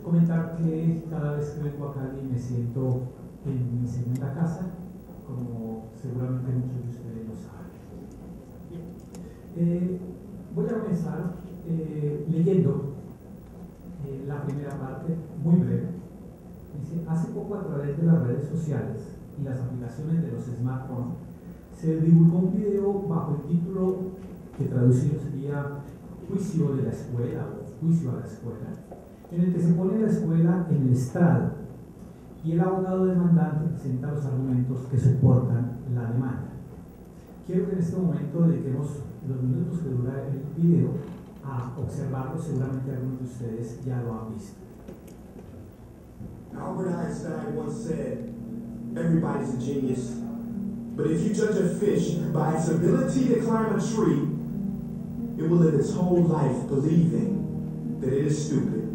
comentar que cada vez que vengo a Cali me siento en mi segunda casa, como seguramente muchos de ustedes lo saben. Voy a comenzar leyendo la primera parte, muy breve. Dice: hace poco, a través de las redes sociales y las aplicaciones de los smartphones, se divulgó un video bajo el título que traducido sería Juicio de la Escuela o Juicio a la Escuela, en el que se pone la escuela en el estrado y el abogado demandante presenta los argumentos que soportan la demanda. Quiero que en este momento dediquemos los minutos que dura el video a observarlo. Seguramente algunos de ustedes ya lo han visto. Albert Einstein once said, "Everybody's a genius, but if you judge a fish by its ability to climb a tree, it will live its whole life believing that it is stupid."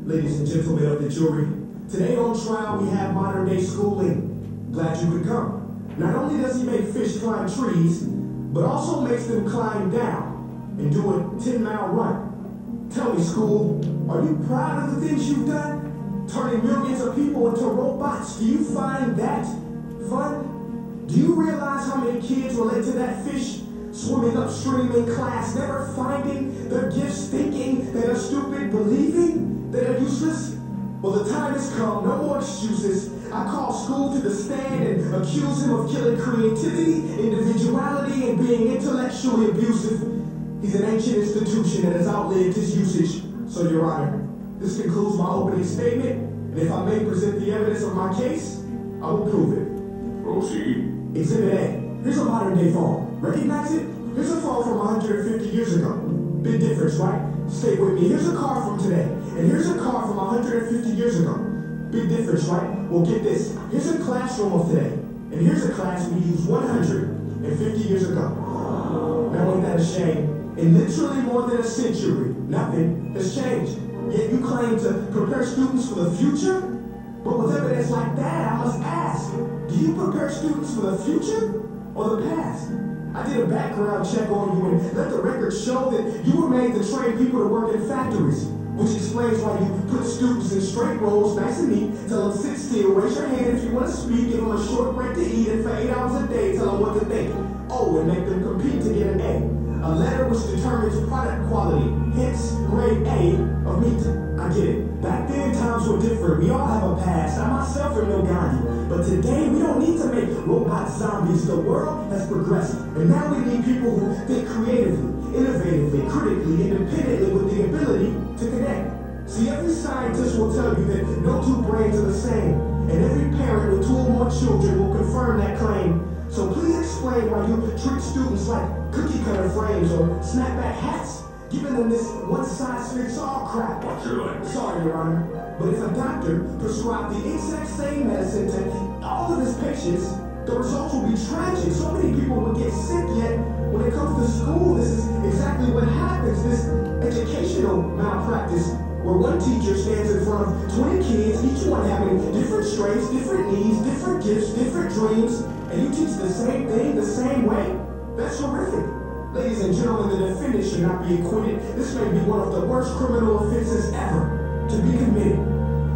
Ladies and gentlemen of the jury, today on trial we have modern day schooling. Glad you could come. Not only does he make fish climb trees, but also makes them climb down and do a 10-mile run. Tell me, school, are you proud of the things you've done? Turning millions of people into robots, do you find that fun? Do you realize how many kids relate to that fish swimming upstream in class, never finding their gifts, thinking that are stupid, believing that are useless? Well, the time has come, no more excuses. I call school to the stand and accuse him of killing creativity, individuality, and being intellectually abusive. He's an ancient institution that has outlived his usage. So, Your Honor, this concludes my opening statement, and if I may present the evidence of my case, I will prove it. Proceed. Exhibit A. Here's a modern day phone. Recognize it? Here's a phone from 150 years ago. Big difference, right? Stay with me. Here's a car from today, and here's a car from 150 years ago. Big difference, right? Well, get this. Here's a classroom of today, and here's a class we used 150 years ago. Now, ain't that a shame? In literally more than a century, nothing has changed. Yet you claim to prepare students for the future? But with evidence like that, I must ask, do you prepare students for the future or the past? I did a background check on you and let the record show that you were made to train people to work in factories, which explains why you put students in straight rows, nice and neat, tell them sit still, raise your hand if you want to speak, give them a short break to eat, and for 8 hours a day, tell them what to think. Oh, and make them compete to get an A. A letter which determines product quality, hence grade A of meat. I get it. Back then, times were different. We all have a past. I myself am no Gandhi. But today, we don't need to make robot zombies. The world has progressed. And now we need people who think creatively, innovatively, critically, independently, with the ability to connect. See, every scientist will tell you that no two brains are the same. And every parent with 2 or more children will confirm that claim. So please explain why you treat students like cookie-cutter frames or snapback hats, giving them this one-size-fits-all crap. What's your language? Sorry, Your Honor, but if a doctor prescribed the exact same medicine to all of his patients, the results will be tragic. So many people would get sick, yet when it comes to school, this is exactly what happens, this educational malpractice, where one teacher stands in front of 20 kids, each one having different strengths, different needs, different gifts, different dreams, and you teach the same thing the same way? That's horrific. Ladies and gentlemen, the defendant should not be acquitted. This may be one of the worst criminal offenses ever to be committed.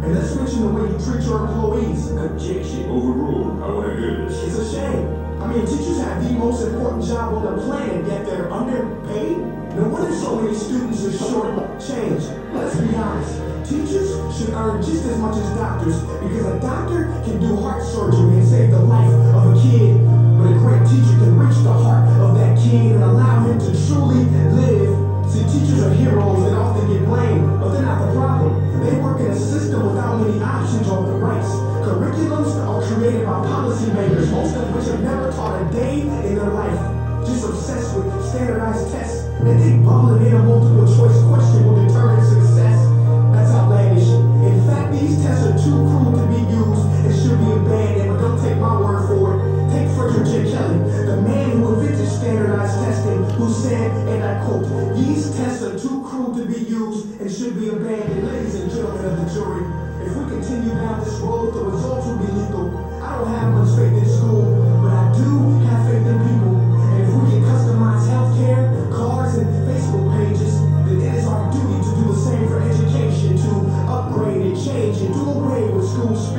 And let's mention the way you treat your employees. Objection. Overruled. I want to hear this. It's a shame. I mean, teachers have the most important job on the planet, yet they're underpaid. No wonder so many students are short change. Let's be honest. Teachers should earn just as much as doctors, because a doctor can do heart surgery and save the life of a kid, but a great teacher can reach the heart of that kid and allow him to truly live. See, teachers are heroes and often get blamed, but they're not the problem. They work in a system without many options or rights. Curriculums are created by policymakers, most of which have never taught a day in their life, just obsessed with standardized tests, and they bubbling in a multiple choice question will determine success. That's outlandish. In fact, these tests are too cruel to be used and should be abandoned, but don't take my word for it. Take Frederick J. Kelly, the man who invented standardized testing, who said, and I quote, "These tests are too cruel to be used and should be abandoned." Ladies and gentlemen of the jury, if we continue down this road, the results will be lethal. I don't have much faith in school, but I do have faith in people. And if we can customize healthcare, cars, and Facebook pages, then it is our duty to do the same for education, to upgrade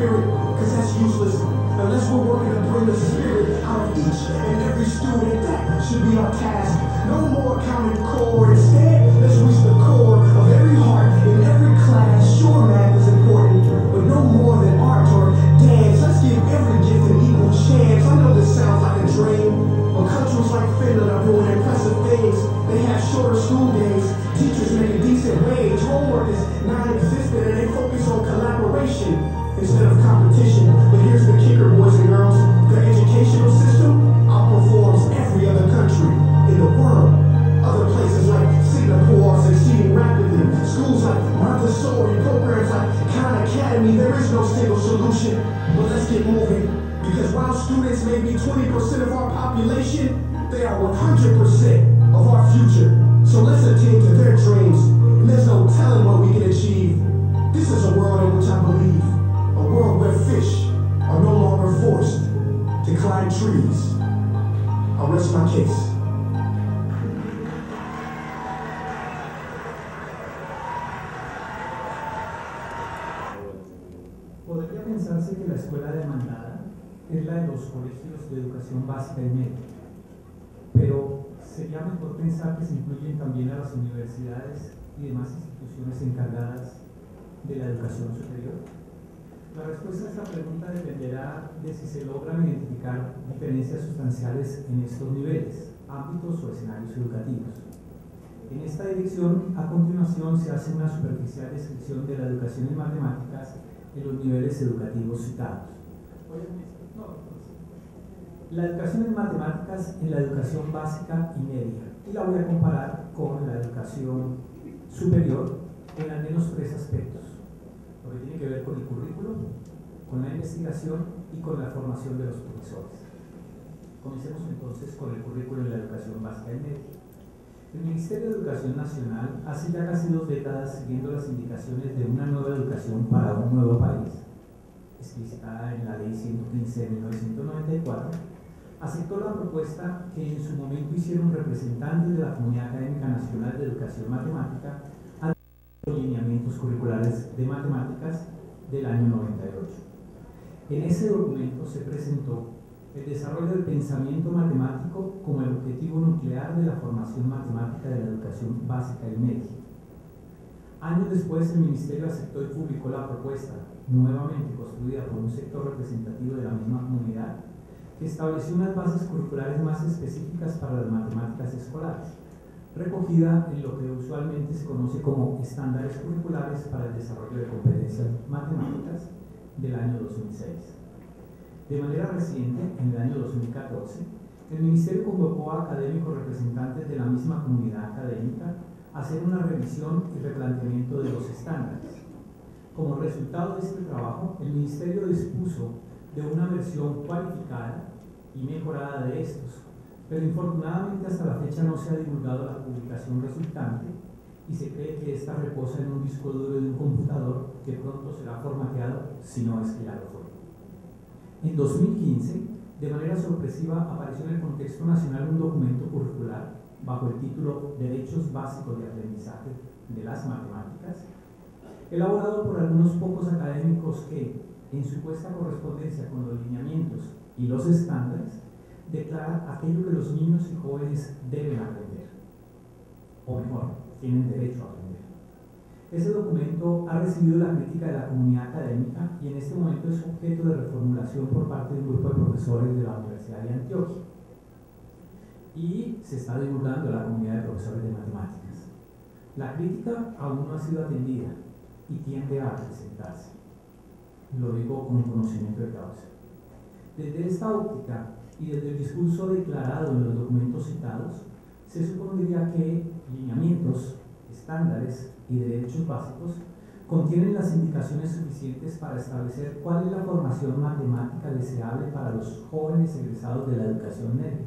spirit, cause that's useless. Unless we're working to bring the spirit out of each and every student, that should be our task. No more counting core, instead, let's reach the core of every heart in every class. Sure, math is important, but no more than art or dance. Let's give every gift an equal chance. I know this sounds like a dream, but countries like Finland are doing impressive things. They have shorter school days, teachers make a decent wage, homework is non-existent, and they focus on collaboration instead of competition. But here's the kicker, boys and girls. Their educational system outperforms every other country in the world. Other places like Singapore are succeeding rapidly. Schools like Montessori, programs like Khan Academy, there is no single solution. But let's get moving, because while students may be 20% of our population, they are 100% of our future. So let's attend to their dreams, and there's no telling what we can achieve. This is a world in which I believe, a world where fish are no longer forced to climb trees. I'll rest my case. Podría pensarse que la escuela demandada es la de los colegios de educación básica y media, pero sería mejor pensar que se incluyen también a las universidades y demás instituciones encargadas de la educación superior. La respuesta a esta pregunta dependerá de si se logran identificar diferencias sustanciales en estos niveles, ámbitos o escenarios educativos. En esta dirección, a continuación, se hace una superficial descripción de la educación en matemáticas en los niveles educativos citados. La educación en matemáticas en la educación básica y media, y la voy a comparar con la educación superior en al menos tres aspectos: lo que tiene que ver con el currículo, con la investigación y con la formación de los profesores. Comencemos entonces con el currículo en la educación básica y media. El Ministerio de Educación Nacional, hace ya casi 2 décadas, siguiendo las indicaciones de una nueva educación para un nuevo país, explicitada en la Ley 115 de 1994, aceptó la propuesta que en su momento hicieron representantes de la Comunidad Académica Nacional de Educación Matemática a los lineamientos curriculares de matemáticas del año 98. En ese documento se presentó el desarrollo del pensamiento matemático como el objetivo nuclear de la formación matemática de la educación básica y media. Años después, el Ministerio aceptó y publicó la propuesta, nuevamente construida por un sector representativo de la misma comunidad, que estableció unas bases curriculares más específicas para las matemáticas escolares, recogida en lo que usualmente se conoce como estándares curriculares para el desarrollo de competencias matemáticas del año 2006. De manera reciente, en el año 2014, el Ministerio convocó a académicos representantes de la misma comunidad académica a hacer una revisión y replanteamiento de los estándares. Como resultado de este trabajo, el Ministerio dispuso de una versión cualificada y mejorada de estos, pero infortunadamente hasta la fecha no se ha divulgado la publicación resultante y se cree que esta reposa en un disco duro de un computador que pronto será formateado, si no es que ya lo fue. En 2015, de manera sorpresiva, apareció en el contexto nacional un documento curricular bajo el título Derechos Básicos de Aprendizaje de las Matemáticas, elaborado por algunos pocos académicos que, en supuesta correspondencia con los lineamientos y los estándares, declara aquello que los niños y jóvenes deben aprender, o mejor, tienen derecho a aprender. Ese documento ha recibido la crítica de la comunidad académica y en este momento es objeto de reformulación por parte de un grupo de profesores de la Universidad de Antioquia y se está divulgando a la comunidad de profesores de matemáticas. La crítica aún no ha sido atendida y tiende a presentarse. Lo digo con conocimiento de causa. Desde esta óptica y desde el discurso declarado en los documentos citados, se supondría que lineamientos, estándares y derechos básicos contienen las indicaciones suficientes para establecer cuál es la formación matemática deseable para los jóvenes egresados de la educación media.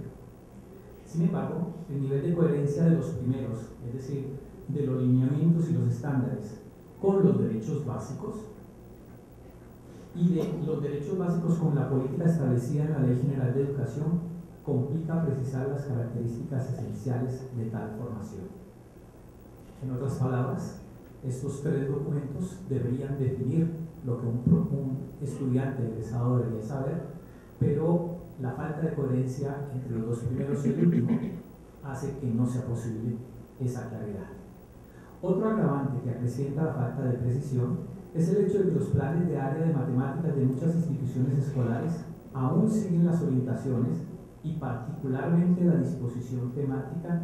Sin embargo, el nivel de coherencia de los primeros, es decir, de los lineamientos y los estándares, con los derechos básicos y de los derechos básicos con la política establecida en la Ley General de Educación, complica precisar las características esenciales de tal formación. En otras palabras, estos tres documentos deberían definir lo que un estudiante egresado debería saber, pero la falta de coherencia entre los dos primeros y el último hace que no sea posible esa claridad. Otro agravante que acrecienta la falta de precisión es el hecho de que los planes de área de matemáticas de muchas instituciones escolares aún siguen las orientaciones y particularmente la disposición temática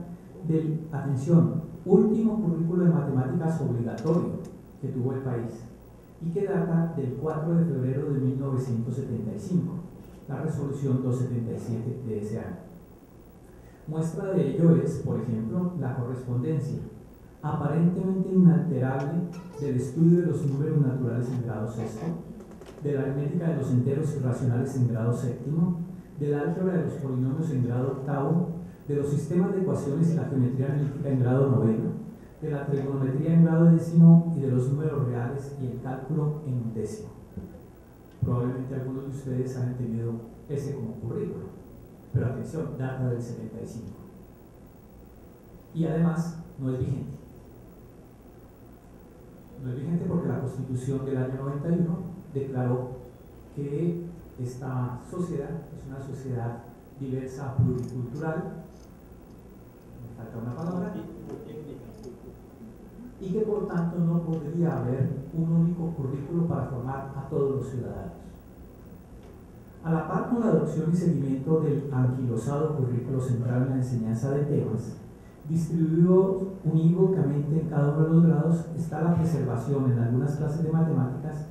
del, atención, último currículo de matemáticas obligatorio que tuvo el país y que data del 4 de febrero de 1975, la resolución 277 de ese año. Muestra de ello es, por ejemplo, la correspondencia aparentemente inalterable del estudio de los números naturales en grado sexto, de la aritmética de los enteros irracionales en grado séptimo, del álgebra de los polinomios en grado octavo, de los sistemas de ecuaciones y la geometría analítica en grado noveno, de la trigonometría en grado décimo y de los números reales y el cálculo en décimo. Probablemente algunos de ustedes han tenido ese como currículo, pero atención, data del 75. Y además no es vigente. No es vigente porque la Constitución del año 91 declaró que esta sociedad es una sociedad diversa, pluricultural, me falta una palabra, y que por tanto no podría haber un único currículo para formar a todos los ciudadanos. A la par con la adopción y seguimiento del anquilosado currículo central en la enseñanza de temas, distribuido unívocamente en cada uno de los grados, está la preservación en algunas clases de matemáticas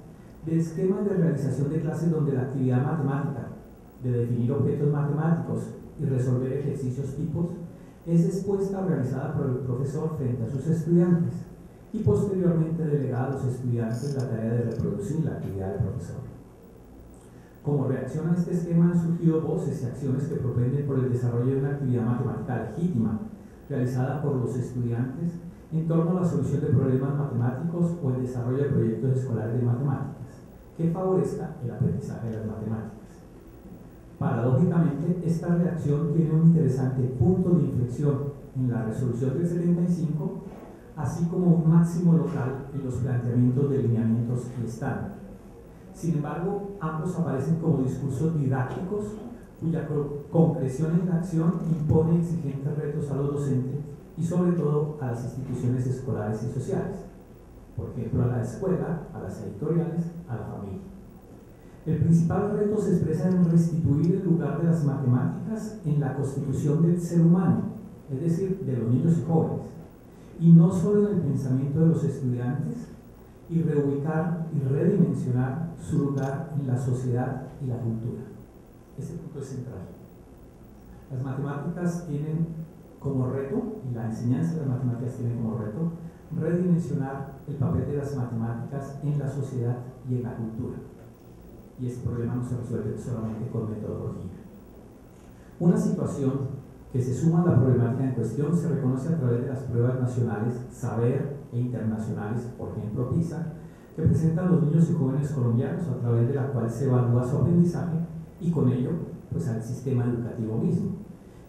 de esquemas de realización de clases donde la actividad matemática, de definir objetos matemáticos y resolver ejercicios tipos, es expuesta o realizada por el profesor frente a sus estudiantes y posteriormente delegada a los estudiantes la tarea de reproducir la actividad del profesor. Como reacción a este esquema han surgido voces y acciones que propenden por el desarrollo de una actividad matemática legítima, realizada por los estudiantes en torno a la solución de problemas matemáticos o el desarrollo de proyectos escolares de matemáticas, que favorezca el aprendizaje de las matemáticas. Paradójicamente, esta reacción tiene un interesante punto de inflexión en la resolución del 75, así como un máximo local en los planteamientos de lineamientos y estándar. Sin embargo, ambos aparecen como discursos didácticos cuya concreción en la acción impone exigentes retos a los docentes y sobre todo a las instituciones escolares y sociales, por ejemplo a la escuela, a las editoriales, a la familia. El principal reto se expresa en restituir el lugar de las matemáticas en la constitución del ser humano, es decir, de los niños y jóvenes, y no solo en el pensamiento de los estudiantes, y reubicar y redimensionar su lugar en la sociedad y la cultura. Este punto es central. Las matemáticas tienen como reto, y la enseñanza de las matemáticas tiene como reto, redimensionar el papel de las matemáticas en la sociedad y en la cultura. Y este problema no se resuelve solamente con metodología. Una situación que se suma a la problemática en cuestión se reconoce a través de las pruebas nacionales, saber e internacionales, por ejemplo PISA, que presentan los niños y jóvenes colombianos, a través de la cual se evalúa su aprendizaje y con ello pues al sistema educativo mismo,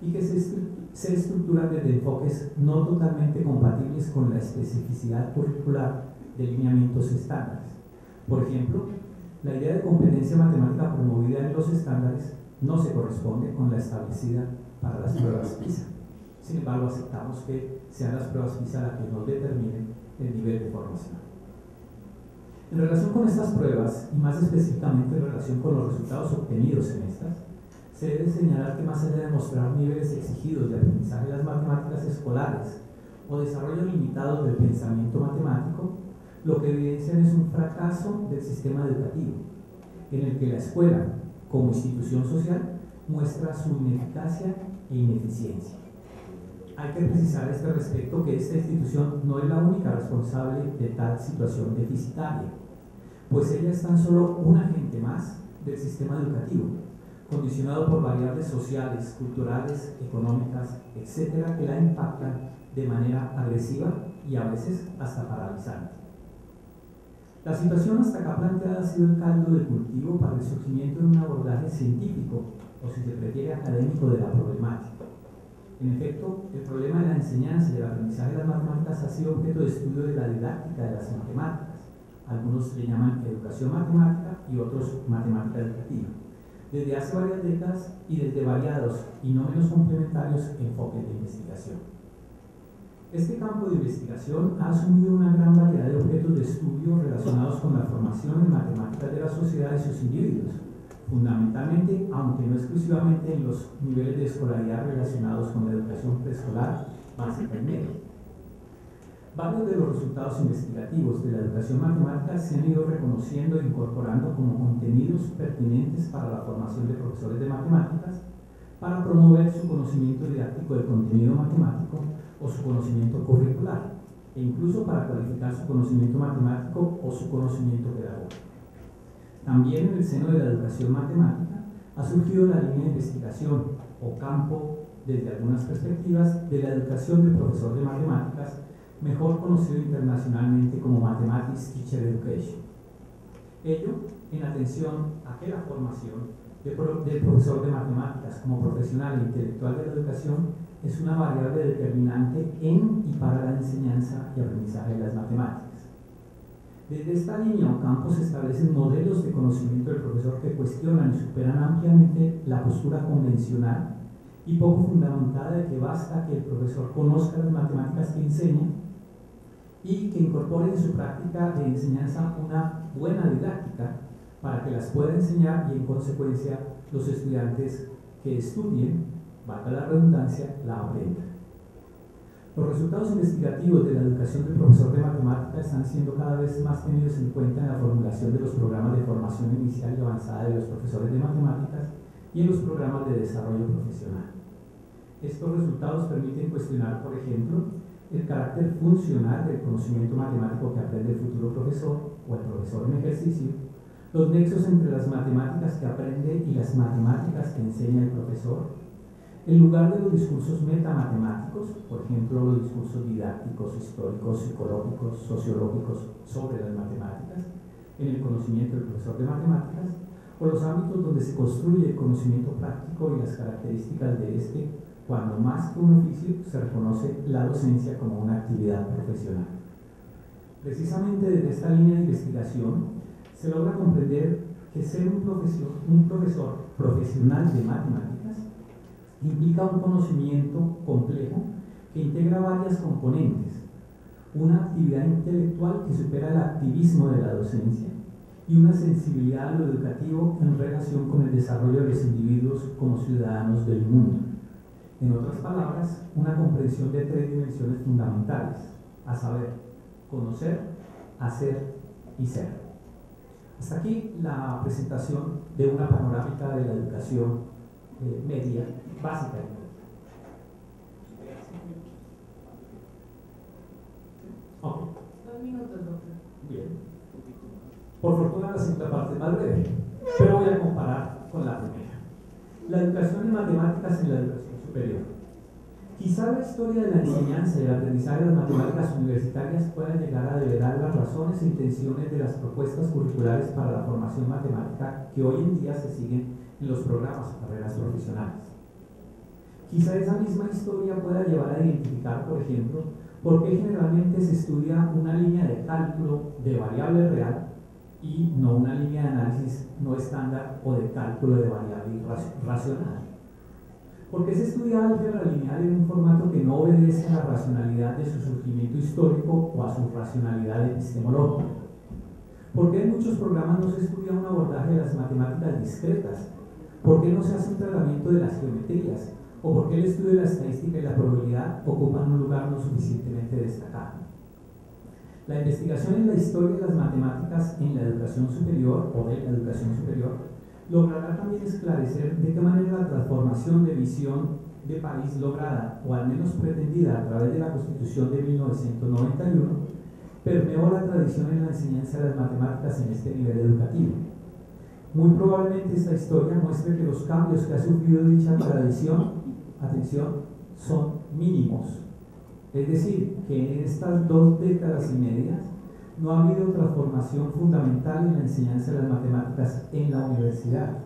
y que se estructuran desde enfoques no totalmente compatibles con la especificidad curricular de lineamientos estándares. Por ejemplo, la idea de competencia matemática promovida en los estándares no se corresponde con la establecida para las pruebas PISA. Sin embargo, aceptamos que sean las pruebas PISA las que nos determinen el nivel de formación. En relación con estas pruebas, y más específicamente en relación con los resultados obtenidos en estas, se debe señalar que más allá de mostrar niveles exigidos de aprendizaje de las matemáticas escolares o desarrollo limitado del pensamiento matemático, lo que evidencian es un fracaso del sistema educativo, en el que la escuela, como institución social, muestra su ineficacia e ineficiencia. Hay que precisar a este respecto que esta institución no es la única responsable de tal situación deficitaria, pues ella es tan solo un agente más del sistema educativo, condicionado por variables sociales, culturales, económicas, etcétera, que la impactan de manera agresiva y a veces hasta paralizante. La situación hasta acá planteada ha sido el caldo de cultivo para el surgimiento de un abordaje científico, o si se prefiere académico, de la problemática. En efecto, el problema de la enseñanza y del aprendizaje de las matemáticas ha sido objeto de estudio de la didáctica de las matemáticas, algunos le llaman educación matemática y otros matemática educativa, desde hace varias décadas y desde variados y no menos complementarios enfoques de investigación. Este campo de investigación ha asumido una gran variedad de objetos de estudio relacionados con la formación en matemáticas de la sociedad y sus individuos, fundamentalmente, aunque no exclusivamente, en los niveles de escolaridad relacionados con la educación preescolar, básica y media. Varios de los resultados investigativos de la educación matemática se han ido reconociendo e incorporando como contenidos pertinentes para la formación de profesores de matemáticas, para promover su conocimiento didáctico del contenido matemático o su conocimiento curricular, e incluso para cualificar su conocimiento matemático o su conocimiento pedagógico. También en el seno de la educación matemática ha surgido la línea de investigación o campo, desde algunas perspectivas, de la educación del profesor de matemáticas, mejor conocido internacionalmente como Mathematics Teacher Education. Ello en atención a que la formación del profesor de matemáticas como profesional e intelectual de la educación es una variable determinante en y para la enseñanza y aprendizaje de las matemáticas. Desde esta línea o campo se establecen modelos de conocimiento del profesor que cuestionan y superan ampliamente la postura convencional y poco fundamentada de que basta que el profesor conozca las matemáticas que enseña y que incorpore en su práctica de enseñanza una buena didáctica para que las pueda enseñar y en consecuencia los estudiantes que estudien, valga la redundancia, la aprendan. Los resultados investigativos de la educación del profesor de matemáticas están siendo cada vez más tenidos en cuenta en la formulación de los programas de formación inicial y avanzada de los profesores de matemáticas y en los programas de desarrollo profesional. Estos resultados permiten cuestionar, por ejemplo, el carácter funcional del conocimiento matemático que aprende el futuro profesor o el profesor en ejercicio, los nexos entre las matemáticas que aprende y las matemáticas que enseña el profesor, el lugar de los discursos metamatemáticos, por ejemplo, los discursos didácticos, históricos, psicológicos, sociológicos sobre las matemáticas, en el conocimiento del profesor de matemáticas, o los ámbitos donde se construye el conocimiento práctico y las características de este, cuando más que un oficio se reconoce la docencia como una actividad profesional. Precisamente desde esta línea de investigación se logra comprender que ser un profesor profesional de matemáticas implica un conocimiento complejo que integra varias componentes, una actividad intelectual que supera el activismo de la docencia y una sensibilidad a lo educativo en relación con el desarrollo de los individuos como ciudadanos del mundo. En otras palabras, una comprensión de tres dimensiones fundamentales, a saber, conocer, hacer y ser. Hasta aquí la presentación de una panorámica de la educación media, básica. 2 minutos, doctor. Bien. Por fortuna la segunda parte es más breve, pero voy a comparar con la primera. La educación en matemáticas en la educación superior. Quizá la historia de la enseñanza y el aprendizaje de las matemáticas universitarias pueda llegar a develar las razones e intenciones de las propuestas curriculares para la formación matemática que hoy en día se siguen en los programas o carreras profesionales. Quizá esa misma historia pueda llevar a identificar, por ejemplo, por qué generalmente se estudia una línea de cálculo de variable real y no una línea de análisis no estándar o de cálculo de variable racional. ¿Por qué se estudia álgebra lineal en un formato que no obedece a la racionalidad de su surgimiento histórico o a su racionalidad epistemológica? ¿Por qué en muchos programas no se estudia un abordaje de las matemáticas discretas? ¿Por qué no se hace un tratamiento de las geometrías? ¿O por qué el estudio de la estadística y la probabilidad ocupan un lugar no suficientemente destacado? La investigación en la historia de las matemáticas en la educación superior o de la educación superior logrará también esclarecer de qué manera la transformación de visión de país lograda, o al menos pretendida a través de la Constitución de 1991, permeó la tradición en la enseñanza de las matemáticas en este nivel educativo. Muy probablemente esta historia muestre que los cambios que ha sufrido dicha tradición, atención, son mínimos. Es decir, que en estas 2 décadas y media no ha habido transformación fundamental en la enseñanza de las matemáticas en la universidad,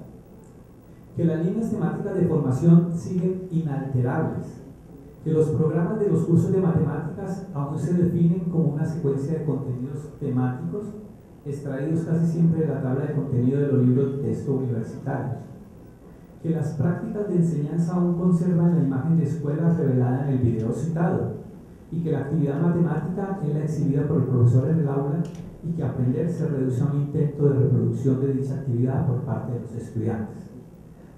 que las líneas temáticas de formación siguen inalterables, que los programas de los cursos de matemáticas aún se definen como una secuencia de contenidos temáticos extraídos casi siempre de la tabla de contenido de los libros de texto universitarios, que las prácticas de enseñanza aún conservan la imagen de escuela revelada en el video citado, y que la actividad matemática es la exhibida por el profesor en el aula, y que aprender se reduce a un intento de reproducción de dicha actividad por parte de los estudiantes.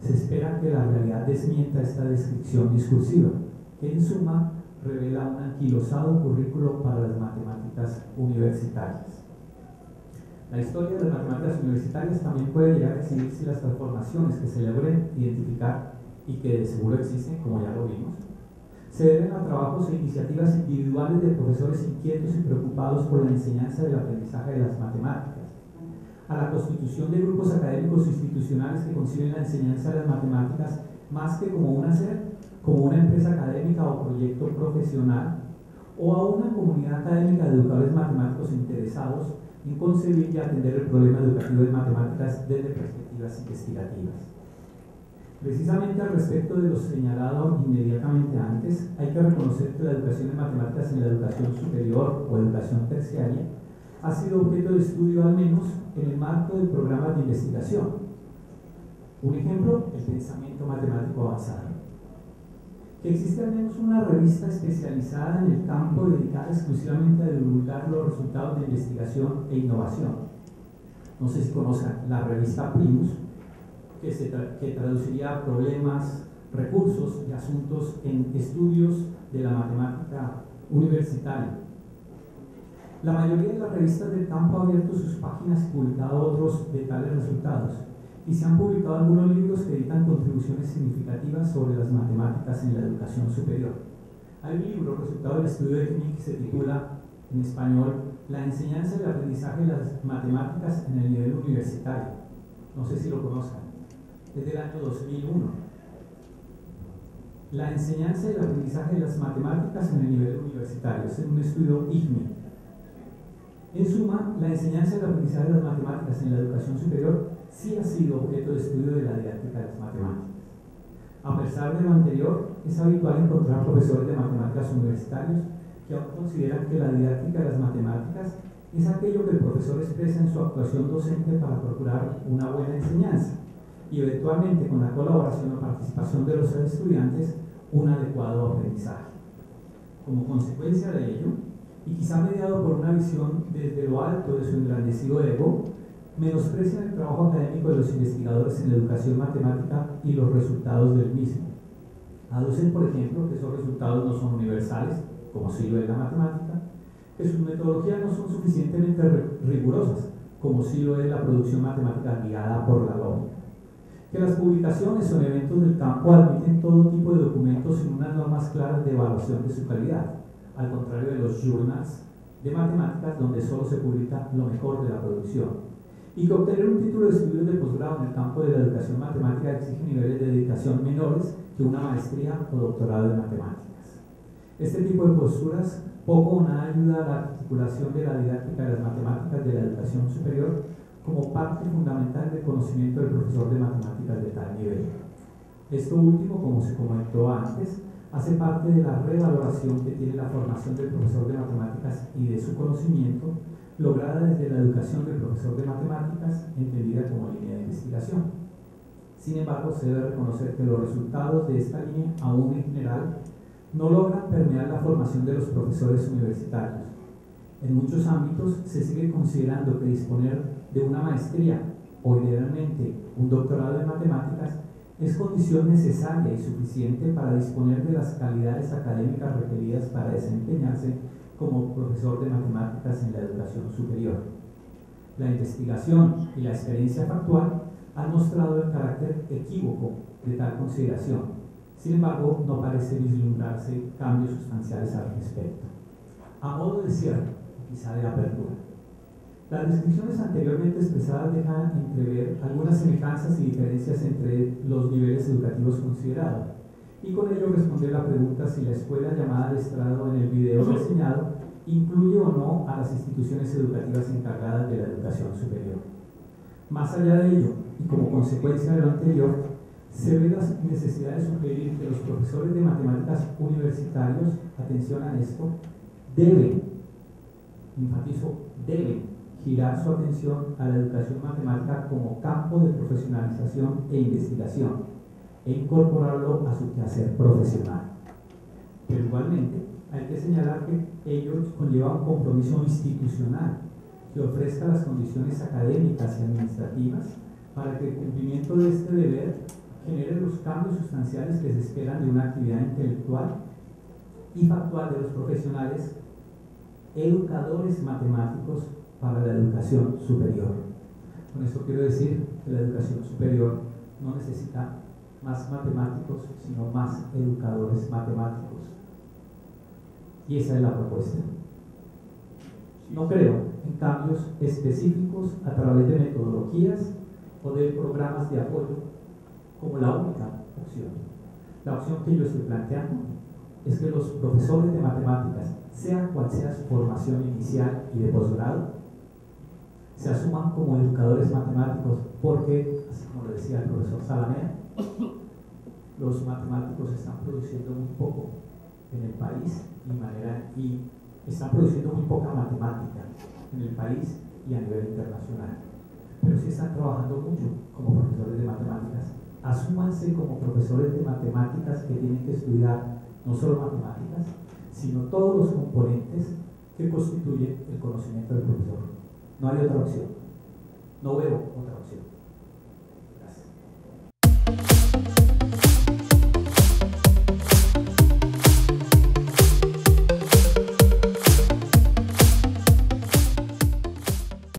Se espera que la realidad desmienta esta descripción discursiva, que en suma revela un anquilosado currículo para las matemáticas universitarias. La historia de las matemáticas universitarias también puede llegar a exhibir si las transformaciones que se logren identificar y que de seguro existen, como ya lo vimos, se deben a trabajos e iniciativas individuales de profesores inquietos y preocupados por la enseñanza y el aprendizaje de las matemáticas, a la constitución de grupos académicos institucionales que conciben la enseñanza de las matemáticas más que como un hacer, como una empresa académica o proyecto profesional, o a una comunidad académica de educadores matemáticos interesados en concebir y atender el problema educativo de matemáticas desde perspectivas investigativas. Precisamente al respecto de lo señalado inmediatamente antes, hay que reconocer que la educación de matemáticas en la educación superior o educación terciaria ha sido objeto de estudio al menos en el marco de programas de investigación. Un ejemplo, el pensamiento matemático avanzado. Que existe al menos una revista especializada en el campo dedicada exclusivamente a divulgar los resultados de investigación e innovación. No sé si conozcan la revista Primus, que traduciría problemas, recursos y asuntos en estudios de la matemática universitaria. La mayoría de las revistas del campo ha abierto sus páginas y publicado otros de tales resultados, y se han publicado algunos libros que editan contribuciones significativas sobre las matemáticas en la educación superior. Hay un libro resultado del estudio de Knight que se titula en español La enseñanza y el aprendizaje de las matemáticas en el nivel universitario. No sé si lo conozcan. Es del año 2001. La enseñanza y el aprendizaje de las matemáticas en el nivel universitario. Es un estudio IGME. En suma, la enseñanza y el aprendizaje de las matemáticas en la educación superior sí ha sido objeto de estudio de la didáctica de las matemáticas. A pesar de lo anterior, es habitual encontrar profesores de matemáticas universitarios que aún consideran que la didáctica de las matemáticas es aquello que el profesor expresa en su actuación docente para procurar una buena enseñanza y eventualmente con la colaboración o participación de los estudiantes un adecuado aprendizaje. Como consecuencia de ello, y quizá mediado por una visión desde lo alto de su engrandecido ego, menosprecian el trabajo académico de los investigadores en la educación matemática y los resultados del mismo. Aducen, por ejemplo, que esos resultados no son universales, como sí lo es la matemática, que sus metodologías no son suficientemente rigurosas, como sí lo es la producción matemática guiada por la lógica, que las publicaciones o eventos del campo admiten todo tipo de documentos sin unas normas claras de evaluación de su calidad, al contrario de los journals de matemáticas donde solo se publica lo mejor de la producción, y que obtener un título de estudios de posgrado en el campo de la educación matemática exige niveles de dedicación menores que una maestría o doctorado en matemáticas. Este tipo de posturas poco o nada ayuda a la articulación de la didáctica de las matemáticas de la educación superior como parte fundamental del conocimiento del profesor de matemáticas de tal nivel. Esto último, como se comentó antes, hace parte de la revaloración que tiene la formación del profesor de matemáticas y de su conocimiento, lograda desde la educación del profesor de matemáticas, entendida como línea de investigación. Sin embargo, se debe reconocer que los resultados de esta línea, aún en general, no logran permear la formación de los profesores universitarios. En muchos ámbitos se sigue considerando que disponer de una maestría o idealmente un doctorado en matemáticas es condición necesaria y suficiente para disponer de las calidades académicas requeridas para desempeñarse como profesor de matemáticas en la educación superior. La investigación y la experiencia factual han mostrado el carácter equívoco de tal consideración. Sin embargo, no parece vislumbrarse cambios sustanciales al respecto. A modo de cierre, quizá de apertura, las descripciones anteriormente expresadas dejan entrever algunas semejanzas y diferencias entre los niveles educativos considerados, y con ello responder la pregunta si la escuela llamada al estrado en el video reseñado incluye o no a las instituciones educativas encargadas de la educación superior. Más allá de ello, y como consecuencia de lo anterior, se ve la necesidad de sugerir que los profesores de matemáticas universitarios, atención a esto, deben, enfatizo, deben girar su atención a la educación matemática como campo de profesionalización e investigación e incorporarlo a su quehacer profesional. Pero igualmente hay que señalar que ello conlleva un compromiso institucional que ofrezca las condiciones académicas y administrativas para que el cumplimiento de este deber genere los cambios sustanciales que se esperan de una actividad intelectual y factual de los profesionales educadores matemáticos para la educación superior. Con esto quiero decir que la educación superior no necesita más matemáticos, sino más educadores matemáticos. Y esa es la propuesta. No creo en cambios específicos a través de metodologías o de programas de apoyo como la única opción. La opción que yo estoy planteando es que los profesores de matemáticas, sea cual sea su formación inicial y de posgrado, se asuman como educadores matemáticos porque, así como lo decía el profesor Salamea, los matemáticos están produciendo muy poco en el país y están produciendo muy poca matemática en el país y a nivel internacional. Pero sí están trabajando mucho como profesores de matemáticas. Asúmanse como profesores de matemáticas que tienen que estudiar no solo matemáticas, sino todos los componentes que constituyen el conocimiento del profesor. No hay otra opción. No veo otra opción.